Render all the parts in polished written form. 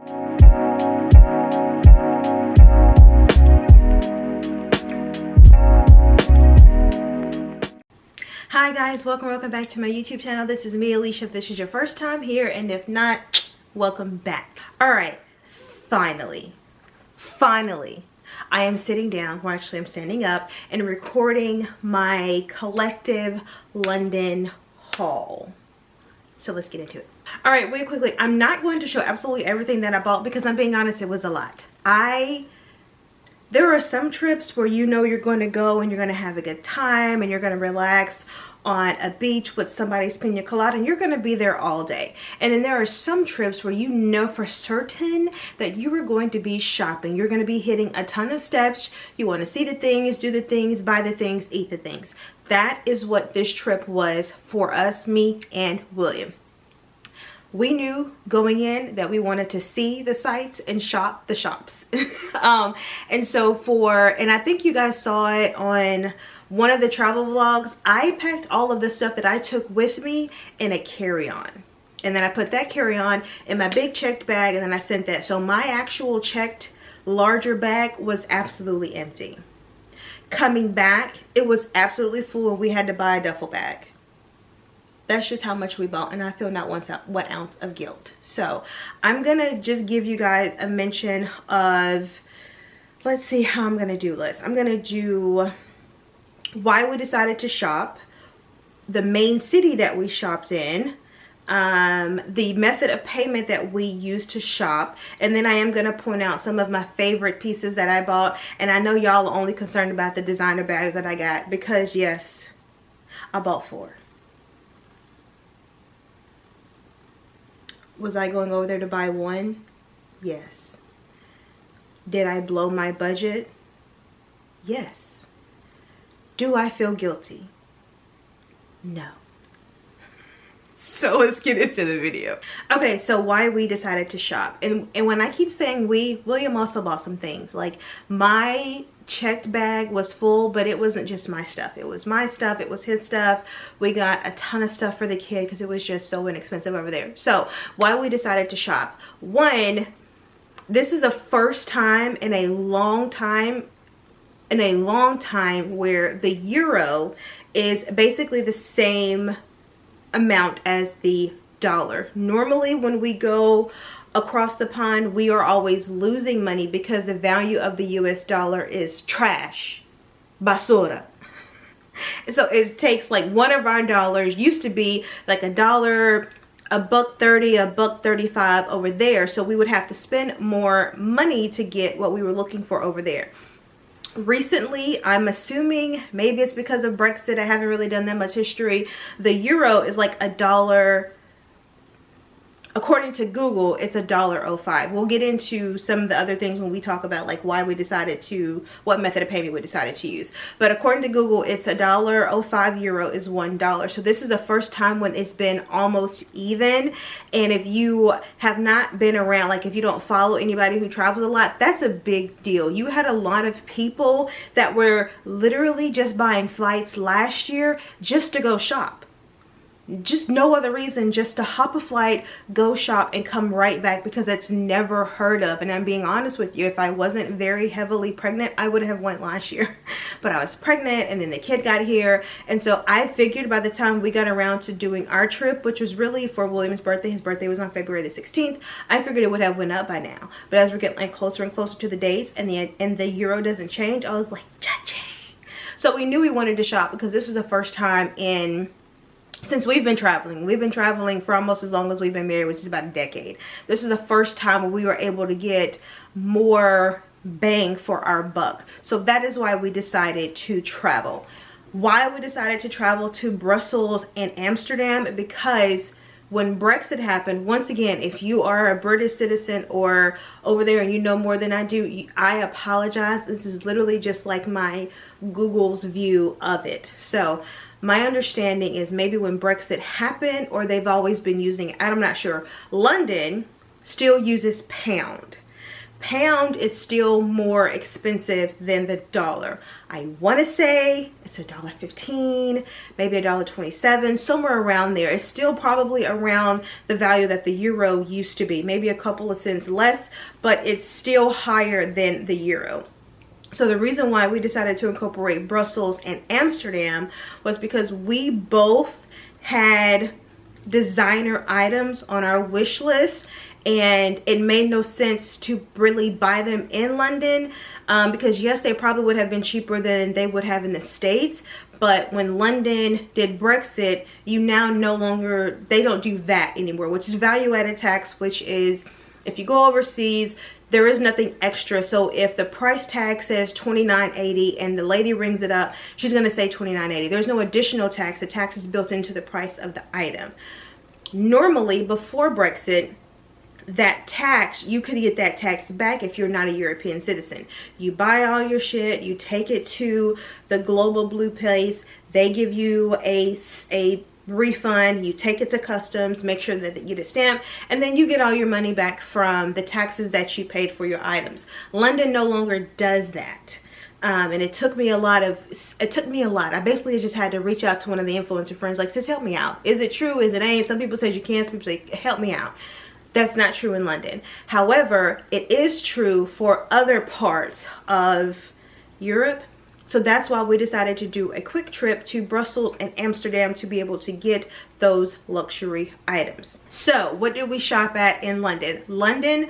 Hi guys, welcome back to my YouTube channel. This is me, Alicia, if this is your first time here, and if not, welcome back. All right, finally I am sitting down, or actually I'm standing up and recording my collective London haul. So let's get into it. All right, really quickly, I'm not going to show absolutely everything that I bought because I'm being honest, it was a lot. There are some trips where you know you're going to go and you're going to have a good time and you're going to relax on a beach with somebody's pina colada and you're going to be there all day. And then there are some trips where you know for certain that you are going to be shopping. You're going to be hitting a ton of steps. You want to see the things, do the things, buy the things, eat the things. That is what this trip was for us, me and William. We knew going in that we wanted to see the sights and shop the shops. And so and I think you guys saw it on one of the travel vlogs, I packed all of the stuff that I took with me in a carry-on. And then I put that carry-on in my big checked bag and then I sent that. So my actual checked larger bag was absolutely empty. Coming back, it was absolutely full and we had to buy a duffel bag. That's just how much we bought and I feel not 1 ounce of guilt. So I'm gonna just give you guys a mention of, let's see how I'm gonna do this. I'm gonna do why we decided to shop, the main city that we shopped in, the method of payment that we used to shop, and then I am going to point out some of my favorite pieces that I bought. And I know y'all are only concerned about the designer bags that I got because yes, I bought 4. Was I going over there to buy 1? Yes. Did I blow my budget? Yes. Do I feel guilty? No. So let's get into the video. Okay, so why we decided to shop. And when I keep saying we, William also bought some things. Like my checked bag was full, but it wasn't just my stuff. It was my stuff, it was his stuff. We got a ton of stuff for the kid because it was just so inexpensive over there. So why we decided to shop. One, this is the first time in a long time where the euro is basically the same amount as the dollar. Normally when we go across the pond, we are always losing money because the value of the US dollar is trash, basura. So it takes like one of our dollars, used to be like $1, $1.30, $1.35 over there. So we would have to spend more money to get what we were looking for over there. Recently, I'm assuming maybe it's because of Brexit, I haven't really done that much history, the euro is like $1. According to Google, it's $1.05. We'll get into some of the other things when we talk about like why we decided to, what method of payment we decided to use. But according to Google, it's $1.05 euro is $1. So this is the first time when it's been almost even. And if you have not been around, like if you don't follow anybody who travels a lot, that's a big deal. You had a lot of people that were literally just buying flights last year just to go shop. Just no other reason, just to hop a flight, go shop, and come right back because it's never heard of. And I'm being honest with you, if I wasn't very heavily pregnant, I would have went last year. But I was pregnant and then the kid got here. And so I figured by the time we got around to doing our trip, which was really for William's birthday, his birthday was on February the 16th, I figured it would have went up by now. But as we're getting like closer and closer to the dates and the euro doesn't change, I was like, cha-ching. So we knew we wanted to shop because this was the first time since we've been traveling for almost as long as we've been married, which is about a decade. This is the first time when we were able to get more bang for our buck. So that is why we decided to travel. Why we decided to travel to Brussels and Amsterdam, because when Brexit happened, once again, if you are a British citizen or over there and you know more than I do, I apologize. This is literally just like my Google's view of it. So my understanding is maybe when Brexit happened, or they've always been using it, I'm not sure. London still uses pound. Pound is still more expensive than the dollar. I want to say it's it's $1.15, maybe $1.27, somewhere around there. It's still probably around the value that the euro used to be, maybe a couple of cents less, but it's still higher than the euro. So the reason why we decided to incorporate Brussels and Amsterdam was because we both had designer items on our wish list, and it made no sense to really buy them in London, because yes, they probably would have been cheaper than they would have in the States, but when London did Brexit, you now no longer, they don't do VAT anymore, which is value-added tax, which is if you go overseas, there is nothing extra. So if the price tag says $29.80 and the lady rings it up, she's going to say $29.80. There's no additional tax. The tax is built into the price of the item. Normally, before Brexit, that tax, you could get that tax back if you're not a European citizen. You buy all your shit, you take it to the global blue place, they give you a refund, you take it to customs, make sure that you get a stamp, and then you get all your money back from the taxes that you paid for your items. London no longer does that. And it took me a lot. I basically just had to reach out to one of the influencer friends, like, sis, help me out. Is it true? Is it ain't? Some people say you can, some people say help me out. That's not true in London. However, it is true for other parts of Europe. So that's why we decided to do a quick trip to Brussels and Amsterdam to be able to get those luxury items. So what did we shop at in London? London,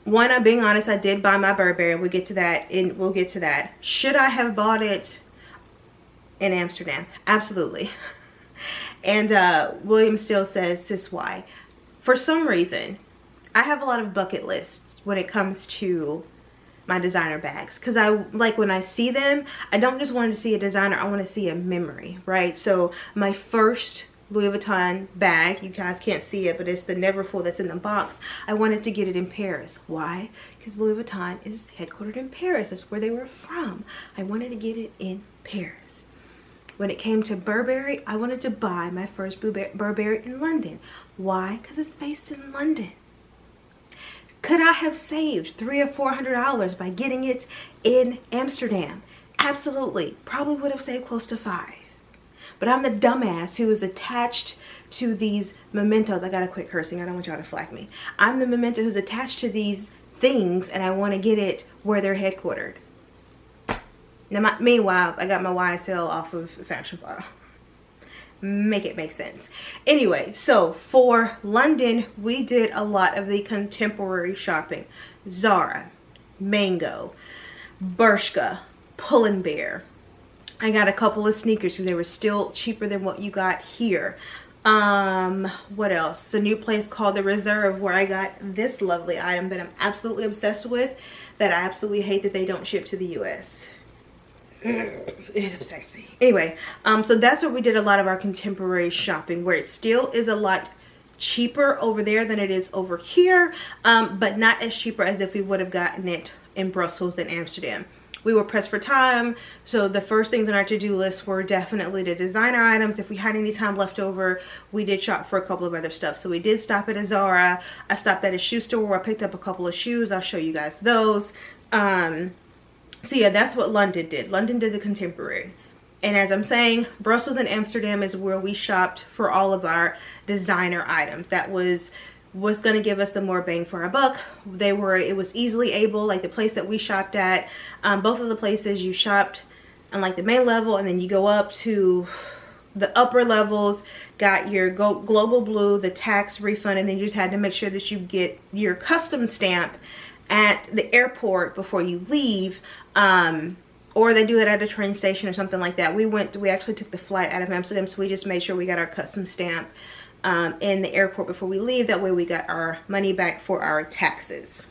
one, I'm being honest, I did buy my Burberry. We'll get to that. Should I have bought it in Amsterdam? Absolutely. And William still says, sis, why? For some reason, I have a lot of bucket lists when it comes to my designer bags, because I like when I see them, I don't just want to see a designer, I want to see a memory, right? So my first Louis Vuitton bag, you guys can't see it, but it's the Neverfull that's in the box. I wanted to get it in Paris. Why? Because Louis Vuitton is headquartered in Paris. That's where they were from. I wanted to get it in Paris. When it came to Burberry, I wanted to buy my first Burberry in London. Why? Because it's based in London. Could I have saved $300 or $400 by getting it in Amsterdam? Absolutely. Probably would have saved close to $5. But I'm the dumbass who is attached to these mementos. I gotta quit cursing. I don't want y'all to flag me. I'm the memento who's attached to these things, and I want to get it where they're headquartered. Now, meanwhile, I got my YSL off of Fashion File. Make it make sense. Anyway, so for London, we did a lot of the contemporary shopping. Zara, Mango, Bershka, Pull&Bear. I got a couple of sneakers because they were still cheaper than what you got here. What else? It's a new place called The Reserve where I got this lovely item that I'm absolutely obsessed with, that I absolutely hate that they don't ship to the US. It upsets me. Anyway, so that's where we did a lot of our contemporary shopping, where it still is a lot cheaper over there than it is over here, but not as cheaper as if we would have gotten it in Brussels and Amsterdam. We were pressed for time, so the first things on our to-do list were definitely the designer items. If we had any time left over, we did shop for a couple of other stuff. So we did stop at a Zara. I stopped at a shoe store where I picked up a couple of shoes. I'll show you guys those. So yeah, that's what London did. London did the contemporary. And as I'm saying, Brussels and Amsterdam is where we shopped for all of our designer items. That was going to give us the more bang for our buck. It was easily able, like the place that we shopped at, both of the places you shopped on like the main level, and then you go up to the upper levels, got your global blue, the tax refund, and then you just had to make sure that you get your custom stamp at the airport before you leave, or they do it at a train station or something like that. We actually took the flight out of Amsterdam, so we just made sure we got our custom stamp in the airport before we leave. That way we got our money back for our taxes.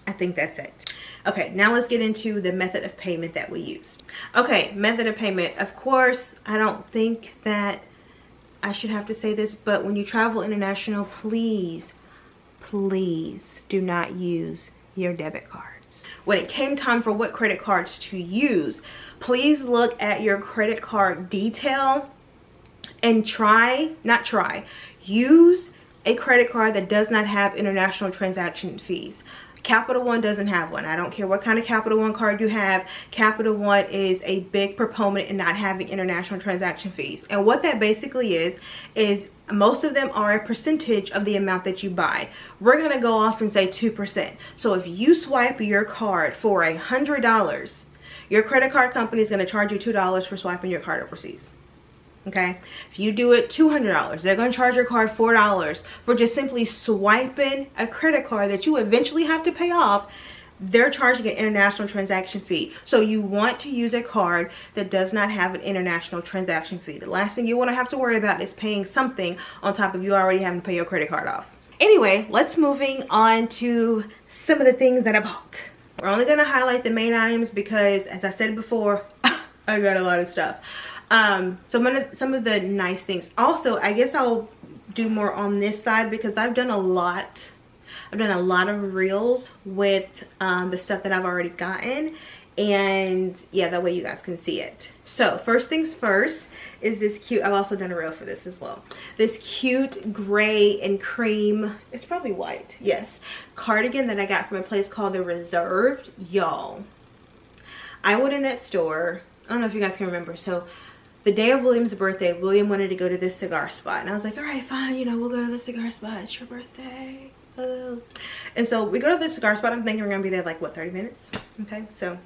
I think that's it. Okay, now let's get into the method of payment that we used. Okay, method of payment. Of course, I don't think that I should have to say this, but when you travel international, please do not use your debit cards. When it came time for what credit cards to use, please look at your credit card detail and use a credit card that does not have international transaction fees. Capital One doesn't have one. I don't care what kind of Capital One card you have. Capital One is a big proponent in not having international transaction fees. And what that basically is most of them are a percentage of the amount that you buy. We're going to go off and say 2%. So if you swipe your card for $100, your credit card company is going to charge you $2 for swiping your card overseas. Okay, if you do it $200, they're going to charge your card $4 for just simply swiping a credit card that you eventually have to pay off. They're charging an international transaction fee. So you want to use a card that does not have an international transaction fee. The last thing you want to have to worry about is paying something on top of you already having to pay your credit card off. Anyway, let's moving on to some of the things that I bought. We're only going to highlight the main items because, as I said before, I got a lot of stuff. Some of the nice things. Also, I guess I'll do more on this side because I've done a lot of reels with the stuff that I've already gotten, and yeah, that way you guys can see it. So first things first is this cute, I've also done a reel for this as well, this cute gray and cream, it's probably white, yes, cardigan that I got from a place called The Reserved. Y'all, I went in that store, I don't know if you guys can remember, so the day of William's birthday, William wanted to go to this cigar spot. And I was like, all right, fine, you know, we'll go to the cigar spot. It's your birthday. Oh. And so we go to the cigar spot. I'm thinking we're going to be there like, what, 30 minutes? Okay, so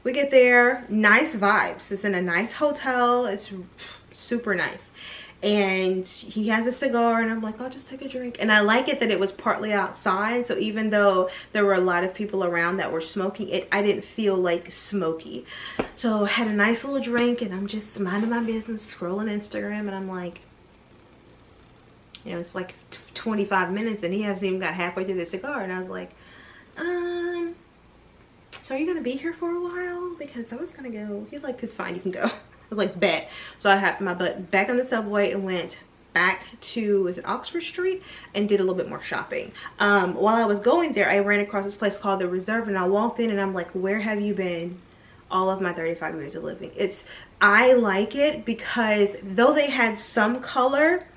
we get there. Nice vibes. It's in a nice hotel. It's super nice. And he has a cigar and I'm like, I'll just take a drink. And I like it that it was partly outside, so even though there were a lot of people around that were smoking it, I didn't feel like smoky. So I had a nice little drink and I'm just minding my business, scrolling Instagram, and I'm like, you know, it's like 25 minutes and he hasn't even got halfway through the cigar. And I was like, so are you gonna be here for a while? Because I was gonna go. He's like, it's fine, you can go. I was like, bet. So I had my butt back on the subway and went back to, is it Oxford Street, and did a little bit more shopping. While I was going there, I ran across this place called The Reserve, and I walked in and I'm like, where have you been all of my 35 years of living? I like it because though they had some color,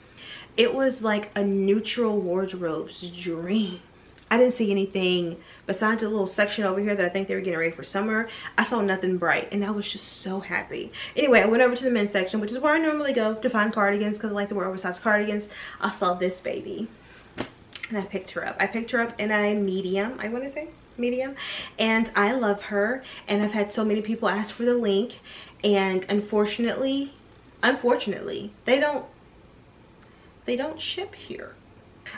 it was like a neutral wardrobe's dream. I didn't see anything besides a little section over here that I think they were getting ready for summer. I saw nothing bright and I was just so happy. Anyway, I went over to the men's section, which is where I normally go to find cardigans because I like to wear oversized cardigans. I saw this baby and I picked her up. I picked her up in a medium, I want to say medium, and I love her. And I've had so many people ask for the link, and unfortunately, they don't ship here.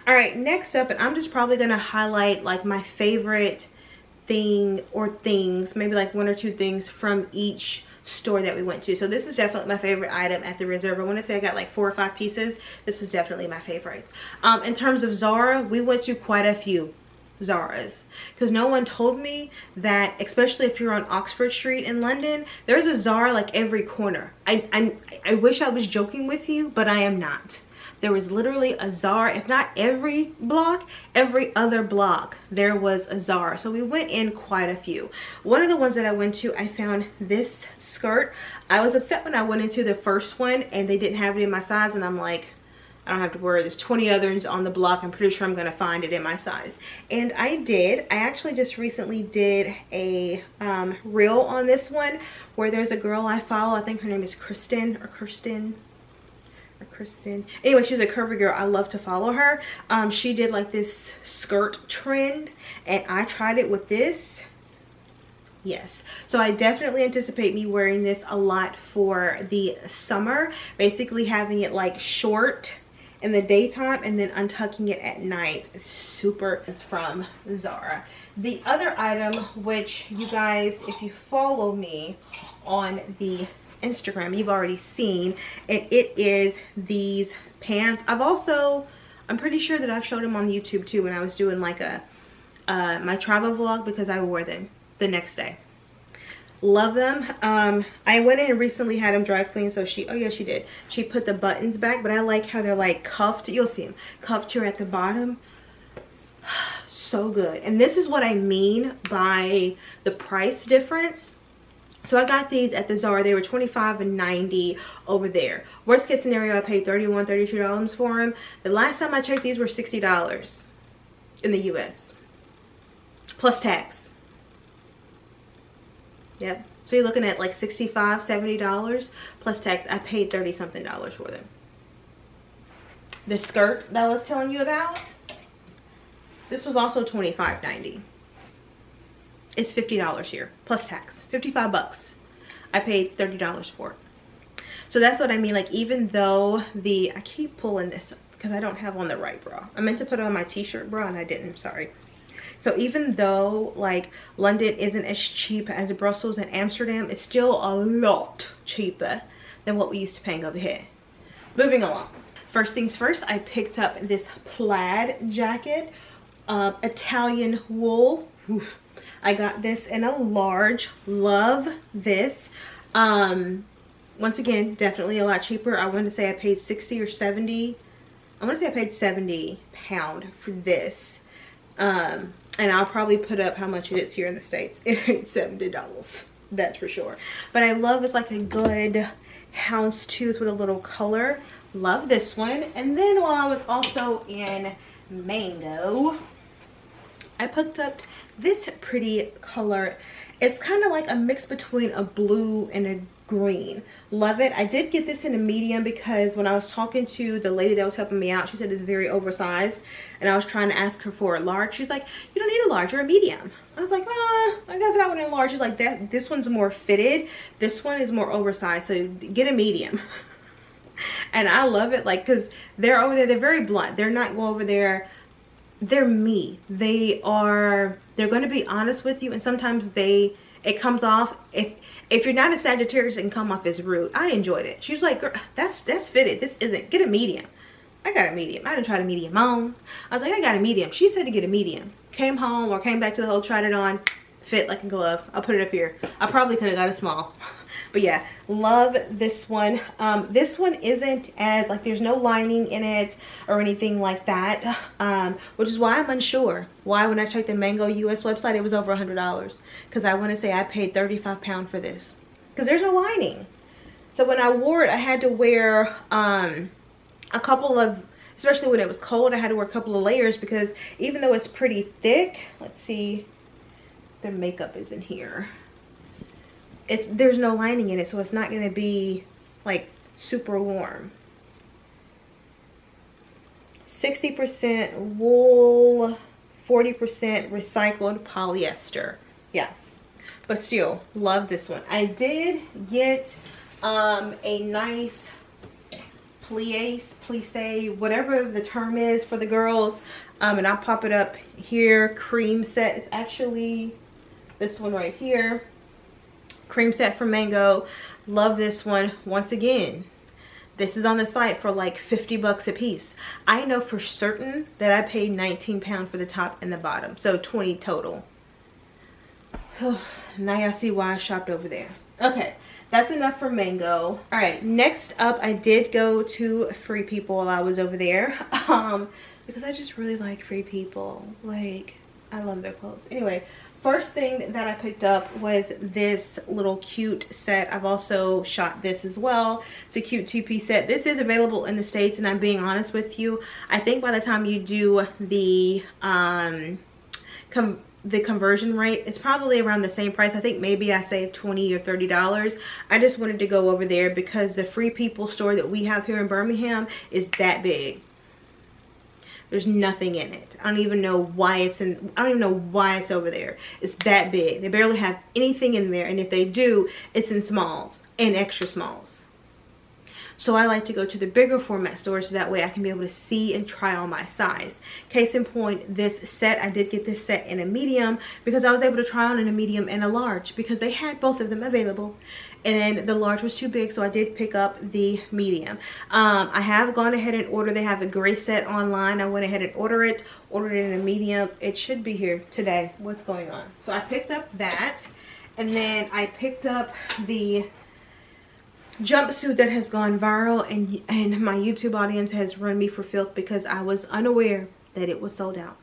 All right, next up, and I'm just probably gonna highlight like my favorite thing or things, maybe like one or two things from each store that we went to. So this is definitely my favorite item at the Reserve. I want to say I got like 4 or 5 pieces. This was definitely my favorite. In terms of Zara, we went to quite a few Zara's because no one told me that, especially if you're on Oxford Street in London, there's a Zara like every corner. I wish I was joking with you, but I am not. There was literally a Zara, if not every block, every other block there was a Zara. So we went in quite a few. One of the ones that I went to, I found this skirt. I was upset when I went into the first one and they didn't have it in my size, and I'm like, I don't have to worry, there's 20 others on the block. I'm pretty sure I'm gonna find it in my size. And I did. I actually just recently did a reel on this one where there's a girl I follow. I think her name is Kristen. Anyway, she's a curvy girl. I love to follow her. She did like this skirt trend and I tried it with this. Yes, so I definitely anticipate me wearing this a lot for the summer, basically having it like short in the daytime and then untucking it at night. It's super. It's from Zara. The other item, which you guys, if you follow me on the Instagram, you've already seen, and it is these pants. I'm pretty sure that I've showed them on YouTube too when I was doing like a my travel vlog, because I wore them the next day. Love them. I went in and recently had them dry clean, so she did. She put the buttons back, but I like how they're like cuffed. You'll see them cuffed here at the bottom. So good. And this is what I mean by the price difference. So I got these at the Zara. They were $25 and $90 over there. Worst case scenario, I paid $31, $32 for them. The last time I checked, these were $60 in the US. plus tax. Yep. So you're looking at like $65, $70 plus tax. I paid 30 something dollars for them. The skirt that I was telling you about, this was also $25.90. It's $50 here plus tax. 55 bucks. I paid $30 for it. So that's what I mean. Like, even though I keep pulling this up because I don't have on the right bra. I meant to put on my t-shirt bra and I didn't. Sorry. So even though like London isn't as cheap as Brussels and Amsterdam, it's still a lot cheaper than what we used to paying over here. Moving along. First things first, I picked up this plaid jacket, Italian wool. Oof. I got this in a large. Love this. Once again, definitely a lot cheaper. I want to say I paid 60 or 70. I want to say I paid 70 pound for this. And I'll probably put up how much it is here in the States. It ain't $70. That's for sure. But I love, it's like a good houndstooth with a little color. Love this one. And then while I was also in Mango, I picked up this pretty color. It's kind of like a mix between a blue and a green. Love it. I did get this in a medium because when I was talking to the lady that was helping me out, she said it's very oversized, and I was trying to ask her for a large. She's like, you don't need a large, you're a medium. I was like, I got that one in large. She's like, this one's more fitted, this one is more oversized, so get a medium. And I love it, like, because they're over there, they're very blunt. They're not go over there, they're me. They're going to be honest with you, and sometimes it comes off, if you're not a Sagittarius, it can come off as rude. I enjoyed it. She was like, girl, that's fitted. This isn't. Get a medium. I got a medium. I didn't try a medium on. I was like, I got a medium. She said to get a medium. Came home or came back to the hole, tried it on. Fit like a glove. I'll put it up here. I probably could have got a small. But yeah, love this one. This one isn't as, like, there's no lining in it or anything like that, which is why I'm unsure why when I checked the Mango US website it was over $100, because I want to say I paid 35 pounds for this because there's no lining. So when I wore it, I had to wear a couple of, especially when it was cold, I had to wear a couple of layers, because even though it's pretty thick, let's see, the makeup is in here, there's no lining in it, so it's not going to be like super warm. 60% wool, 40% recycled polyester. Yeah, but still love this one. I did get a nice plissé, whatever the term is for the girls, and I'll pop it up here, cream set. It's actually this one right here, cream set from Mango. Love this one. Once again, this is on the site for like 50 bucks a piece. I know for certain that I paid 19 pounds for the top and the bottom, so 20 total. Now y'all see why I shopped over there. Okay, that's enough for Mango. All right, next up, I did go to Free People while I was over there, because I just really like Free People. Like, I love their clothes. Anyway, first thing that I picked up was this little cute set. I've also shot this as well. It's a cute two-piece set. This is available in the States, and I'm being honest with you, I think by the time you do the conversion rate, it's probably around the same price. I think maybe I saved $20 or $30. I just wanted to go over there because the Free People store that we have here in Birmingham is that big. There's nothing in it. I don't even know why it's over there. It's that big. They barely have anything in there, and if they do, it's in smalls and extra smalls. So I like to go to the bigger format stores so that way I can be able to see and try on my size. Case in point, this set, I did get this set in a medium because I was able to try on in a medium and a large because they had both of them available. And the large was too big, so I did pick up the medium. I have gone ahead and ordered. They have a gray set online. I went ahead and ordered it in a medium. It should be here today. What's going on? So I picked up that, and then I picked up the jumpsuit that has gone viral, and my YouTube audience has run me for filth because I was unaware that it was sold out.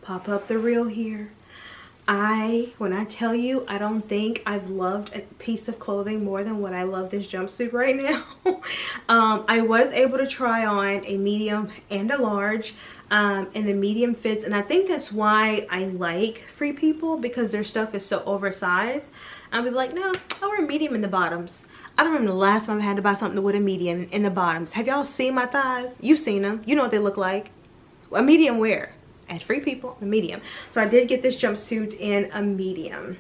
Pop up the reel here. When I tell you, I don't think I've loved a piece of clothing more than what I love this jumpsuit right now. I was able to try on a medium and a large. and the medium fits, and I think that's why I like Free People, because their stuff is so oversized. I'll be like, no, I wear medium in the bottoms. I don't remember the last time I had to buy something with a medium in the bottoms. Have y'all seen my thighs? You've seen them. You know what they look like. A medium wear at Free People, a medium. So I did get this jumpsuit in a medium.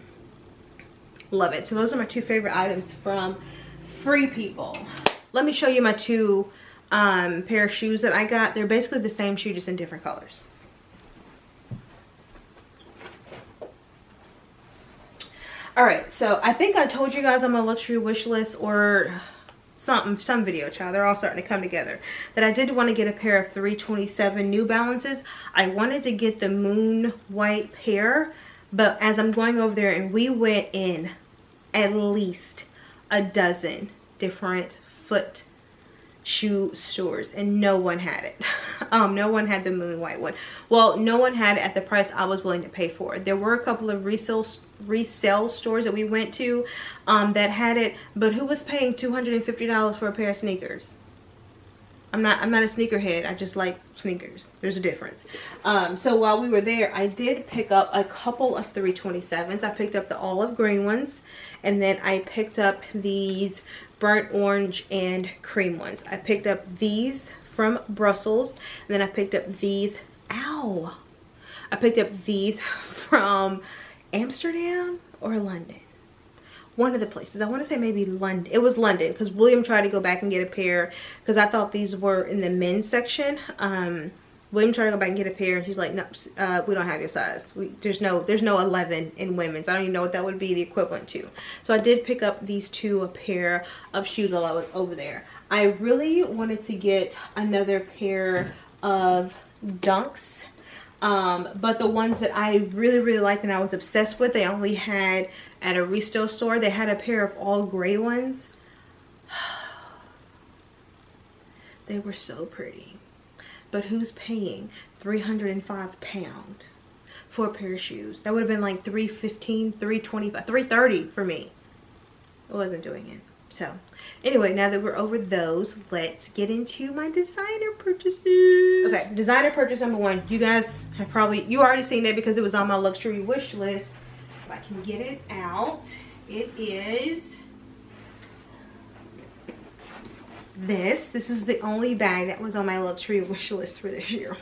Love it. So those are my two favorite items from Free People. Let me show you my two pair of shoes that I got. They're basically the same shoe, just in different colors. All right, so I think I told you guys on my luxury wish list or some video, child, they're all starting to come together, that I did want to get a pair of 327 New Balances. I wanted to get the moon white pair, but as I'm going over there, and we went in at least a dozen different foot shoe stores, and no one had it. No one had the moon white one. Well, no one had it at the price I was willing to pay for it. There were a couple of resale stores that we went to that had it, but who was paying $250 for a pair of sneakers? I'm not a sneakerhead. I just like sneakers. There's a difference. So while we were there, I did pick up a couple of 327s. I picked up the olive green ones, and then I picked up these burnt orange and cream ones. I picked up these from Brussels, and then I picked up these, I picked up these from Amsterdam or London. One of the places. I want to say maybe London. It was London, because William tried to go back and get a pair, because I thought these were in the men's section. William tried to go back and get a pair, and he's like, no, we don't have your size. There's no 11 in women's. I don't even know what that would be the equivalent to. So I did pick up these two a pair of shoes while I was over there. I really wanted to get another pair of Dunks, but the ones that I really liked and I was obsessed with, they only had at a resale store. They had a pair of all gray ones. They were so pretty. But who's paying £305 for a pair of shoes? That would have been like $315, $325, $330 for me. I wasn't doing it. So anyway, now that we're over those, let's get into my designer purchases. Okay, designer purchase number one. You guys have you already seen it because it was on my luxury wish list. If I can get it out, it is this. This is the only bag that was on my luxury wish list for this year.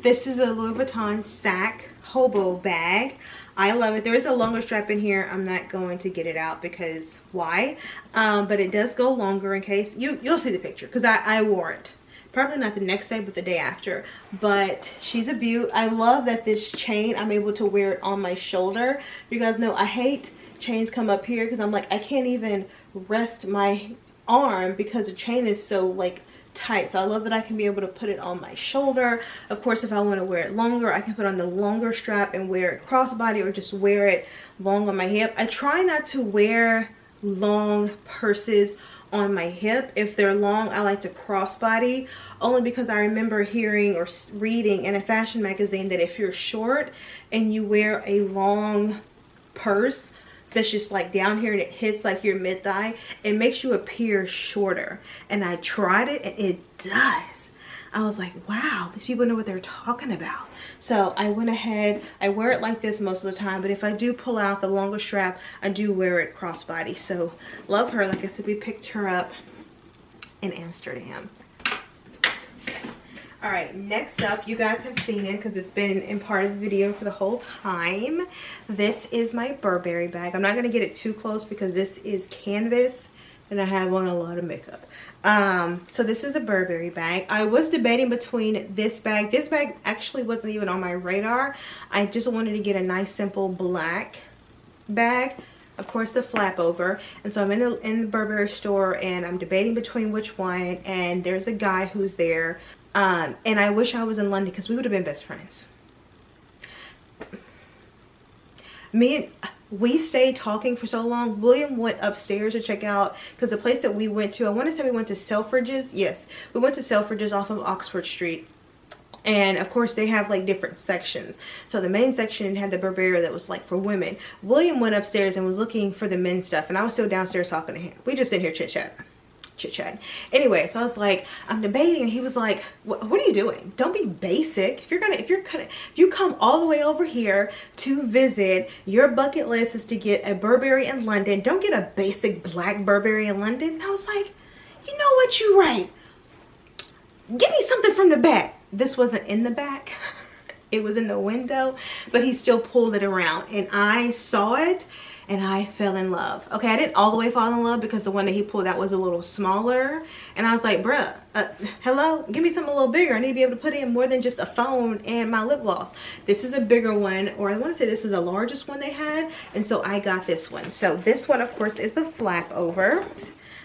This is a Louis Vuitton sack hobo bag. I love it. There is a longer strap in here. I'm not going to get it out because why? But it does go longer in case you'll see the picture, because I wore it. Probably not the next day, but the day after. But she's a beaut. I love that this chain, I'm able to wear it on my shoulder. You guys know I hate chains come up here, because I'm like, I can't even rest my arm because the chain is so like tight. So I love that I can be able to put it on my shoulder. Of course, if I want to wear it longer, I can put on the longer strap and wear it crossbody, or just wear it long on my hip. I try not to wear long purses on my hip. If they're long, I like to crossbody, only because I remember hearing or reading in a fashion magazine that if you're short and you wear a long purse that's just like down here and it hits like your mid-thigh, it makes you appear shorter. And I tried it and it does. I was like, wow, these people know what they're talking about. So I went ahead, I wear it like this most of the time, but if I do pull out the longer strap, I do wear it crossbody. So love her. Like I said, we picked her up in Amsterdam. All right, next up, you guys have seen it because it's been in part of the video for the whole time. This is my Burberry bag. I'm not going to get it too close because this is canvas and I have on a lot of makeup. So this is a Burberry bag. I was debating between this bag. This bag actually wasn't even on my radar. I just wanted to get a nice simple black bag. Of course, the flap over. And so I'm in the Burberry store and I'm debating between which one, and there's a guy who's there. And I wish I was in London because we would have been best friends. We stayed talking for so long. William went upstairs to check out, because the place that we went to, I want to say we went to Selfridges. Yes, we went to Selfridges off of Oxford Street. And of course they have like different sections. So the main section had the Burberry that was like for women. William went upstairs and was looking for the men's stuff, and I was still downstairs talking to him. We just sit here chit chat. chit chat. Anyway, so I was like, I'm debating, and he was like, what are you doing? Don't be basic. If you come all the way over here to visit, your bucket list is to get a Burberry in London. Don't get a basic black Burberry in London. And I was like, you know what, you're right. Give me something from the back. This wasn't in the back. It was in the window, but he still pulled it around, and I saw it and I fell in love. Okay, I didn't all the way fall in love because the one that he pulled out was a little smaller, and I was like, bruh, hello, give me something a little bigger. I need to be able to put in more than just a phone and my lip gloss. This is a bigger one, or I want to say this is the largest one they had, and so I got this one. So this one, of course, is the flap over.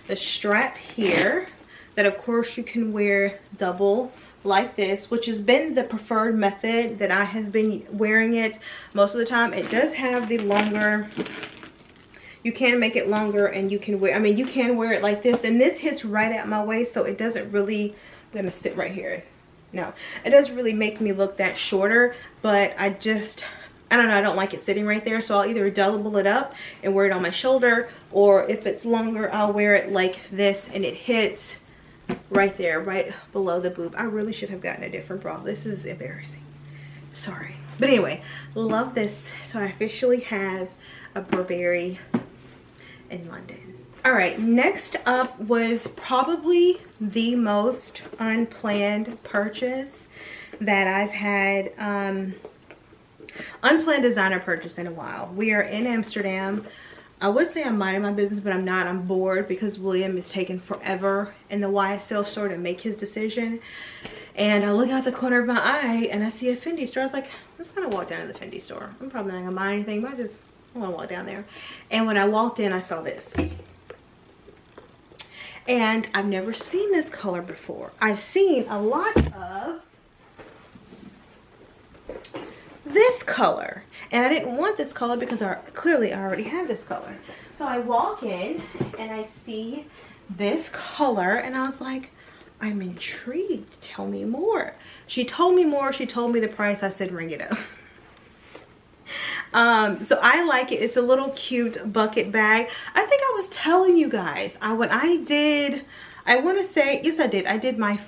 The strap here that, of course, you can wear double like this, which has been the preferred method that I have been wearing it most of the time. It does have the longer, you can make it longer, and you can wear, I mean, you can wear it like this, and this hits right at my waist, so it doesn't really, I'm gonna sit right here. No, it doesn't really make me look that shorter, but I don't know, I don't like it sitting right there, so I'll either double it up and wear it on my shoulder, or if it's longer, I'll wear it like this, and it hits right there, right below the boob. I really should have gotten a different bra. This is embarrassing. Sorry. But anyway, love this. So I officially have a Burberry in London. All right, next up was probably the most unplanned purchase that I've had. Unplanned designer purchase in a while. We are in Amsterdam. I would say I'm minding my business, but I'm not. I'm bored because William is taking forever in the YSL store to make his decision. And I look out the corner of my eye and I see a Fendi store. I was like, I'm just gonna walk down to the Fendi store. I'm probably not gonna buy anything, but I wanna walk down there. And when I walked in, I saw this. And I've never seen this color before. I've seen a lot of this color, and I didn't want this color because clearly I already have this color. So I walk in and I see this color, and I was like, I'm intrigued. Tell me more. She told me more. She told me the price. I said, ring it up. So I like it. It's a little cute bucket bag. I think I was telling you guys, I want to say, yes I did. I did my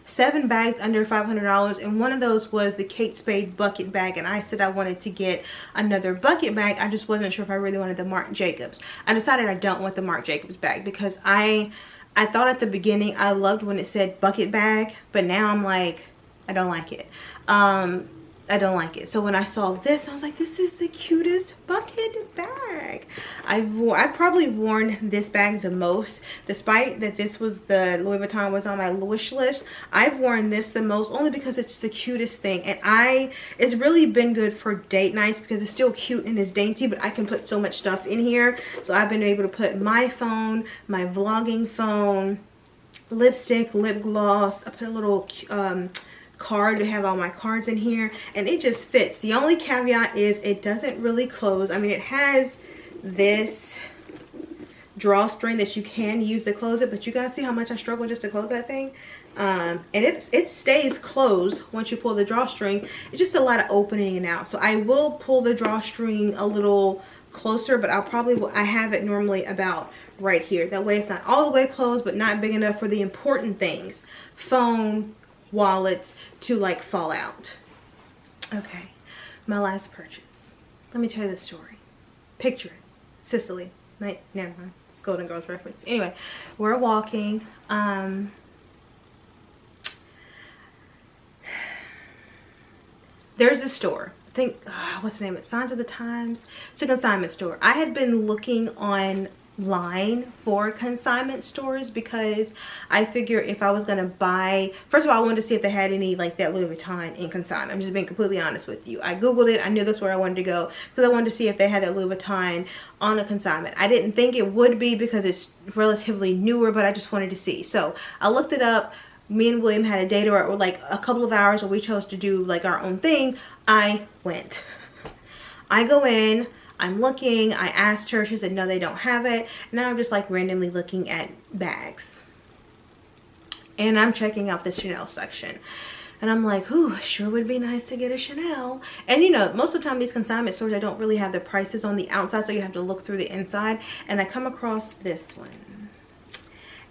7 bags under $500, and one of those was the Kate Spade bucket bag, and I said I wanted to get another bucket bag. I just wasn't sure if I really wanted the Marc Jacobs. I decided I don't want the Marc Jacobs bag because I thought at the beginning I loved when it said bucket bag, but now I'm like, I don't like it. I don't like it. So when I saw this, I was like, this is the cutest bucket bag. I've probably worn this bag the most, despite that this was the Louis Vuitton was on my wish list. I've worn this the most only because it's the cutest thing, and it's really been good for date nights because it's still cute and it's dainty, but I can put so much stuff in here. So I've been able to put my phone, my vlogging phone, lipstick, lip gloss. I put a little card to have all my cards in here, and it just fits. The only caveat is it doesn't really close. I mean, it has this drawstring that you can use to close it, but you guys see how much I struggle just to close that thing. And it stays closed once you pull the drawstring. It's just a lot of opening and out, so I will pull the drawstring a little closer, but I have it normally about right here. That way it's not all the way closed, but not big enough for the important things, phone, wallets, to like fall out. Okay, my last purchase. Let me tell you the story. Picture it. Sicily. Never mind. It's Golden Girls reference. Anyway, we're walking. There's a store. I think, what's the name? It's Signs of the Times. It's a consignment store. I had been looking online for consignment stores because I figure if I was gonna buy, first of all, I wanted to see if they had any like that Louis Vuitton in consignment. I'm just being completely honest with you. I googled it. I knew that's where I wanted to go because I wanted to see if they had that Louis Vuitton on a consignment. I didn't think it would be because it's relatively newer, but I just wanted to see. So I looked it up. Me and William had a date or like a couple of hours where we chose to do like our own thing. I went. I go in, I'm looking, I asked her, she said no, they don't have it. Now I'm just like randomly looking at bags, and I'm checking out the Chanel section, and I'm like, ooh, sure would be nice to get a Chanel. And you know, most of the time these consignment stores, I don't really have the prices on the outside, so you have to look through the inside. And I come across this one,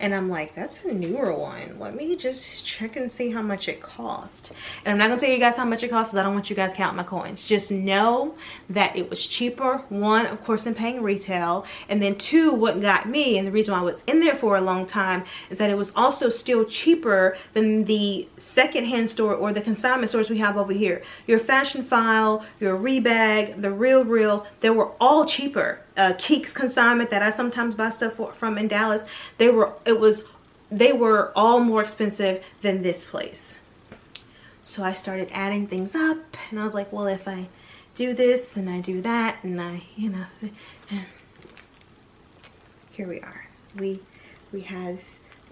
And I'm like, that's a newer one. Let me just check and see how much it cost. And I'm not gonna tell you guys how much it costs because I don't want you guys counting my coins. Just know that it was cheaper. One, of course, than paying retail. And then two, what got me, and the reason why I was in there for a long time, is that it was also still cheaper than the secondhand store or the consignment stores we have over here. Your Fashion File, your Rebag, the Real, they were all cheaper. Keeks Consignment that I sometimes buy stuff from in Dallas, they were all more expensive than this place. So I started adding things up, and I was like, well, if I do this and I do that, and I, you know, here we are. We have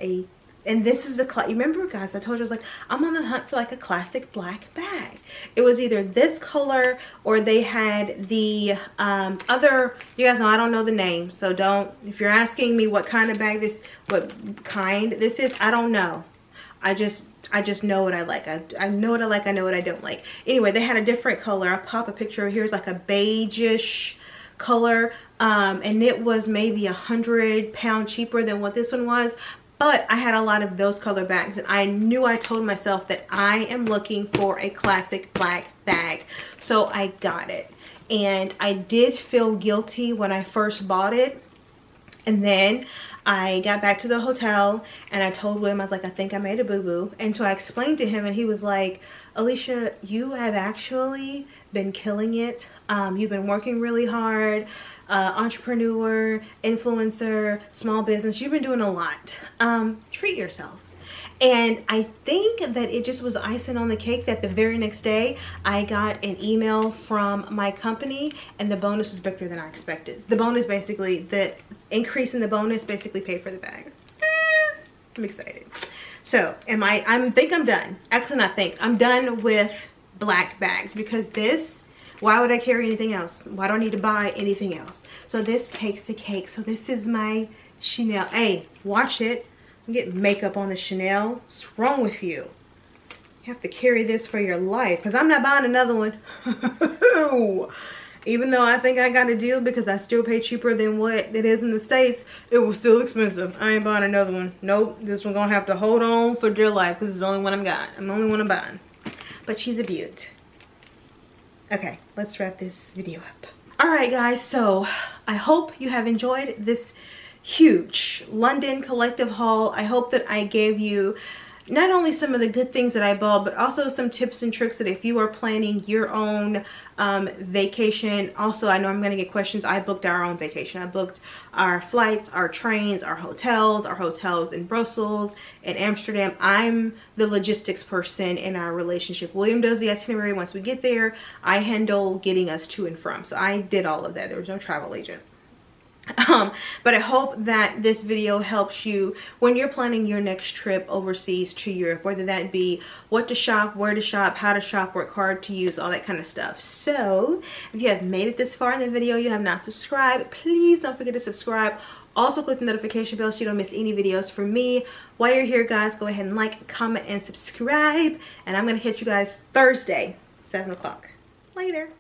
a, and this is the, you remember guys, I told you I was like, I'm on the hunt for like a classic black bag. It was either this color or they had the other, you guys know I don't know the name, so don't, if you're asking me what kind of bag this, what kind this is, I don't know. I just know what I like. I know what I like, I know what I don't like. Anyway, they had a different color. I'll pop a picture. Here's like a beigeish color, and it was maybe £100 cheaper than what this one was. But I had a lot of those color bags, and I knew, I told myself that I am looking for a classic black bag. So I got it. And I did feel guilty when I first bought it. And then I got back to the hotel and I told William, I was like, I think I made a boo-boo. And so I explained to him, and he was like, Alicia, you have actually been killing it. You've been working really hard. Entrepreneur, influencer, small business, you've been doing a lot. Treat yourself. And I think that it just was icing on the cake that the very next day I got an email from my company, and the bonus was bigger than I expected. The bonus, basically, the increase in the bonus basically paid for the bag. I'm excited. So I think I'm done. Actually, not think, I'm done with black bags, because this, why would I carry anything else? Why do I need to buy anything else? So this takes the cake. So this is my Chanel. Hey, watch it. You get makeup on the Chanel. What's wrong with you? You have to carry this for your life, because I'm not buying another one. Even though I think I got a deal because I still pay cheaper than what it is in the States, it was still expensive. I ain't buying another one. Nope, this one gonna have to hold on for dear life because it's the only one I'm got. I'm the only one I'm buying. But she's a beaut. Okay, let's wrap this video up. Alright guys, so I hope you have enjoyed this huge London collective haul. I hope that I gave you not only some of the good things that I bought, but also some tips and tricks that if you are planning your own vacation. Also, I know I'm going to get questions. I booked our own vacation. I booked our flights, our trains, our hotels in Brussels and Amsterdam. I'm the logistics person in our relationship. William does the itinerary once we get there. I handle getting us to and from. So I did all of that. There was no travel agent. But I hope that this video helps you when you're planning your next trip overseas to Europe, whether that be what to shop, where to shop, how to shop, what card to use, all that kind of stuff. So if you have made it this far in the video, you have not subscribed, please don't forget to subscribe. Also click the notification bell so you don't miss any videos from me. While you're here guys, go ahead and like, comment, and subscribe, and I'm gonna hit you guys Thursday 7 o'clock. Later.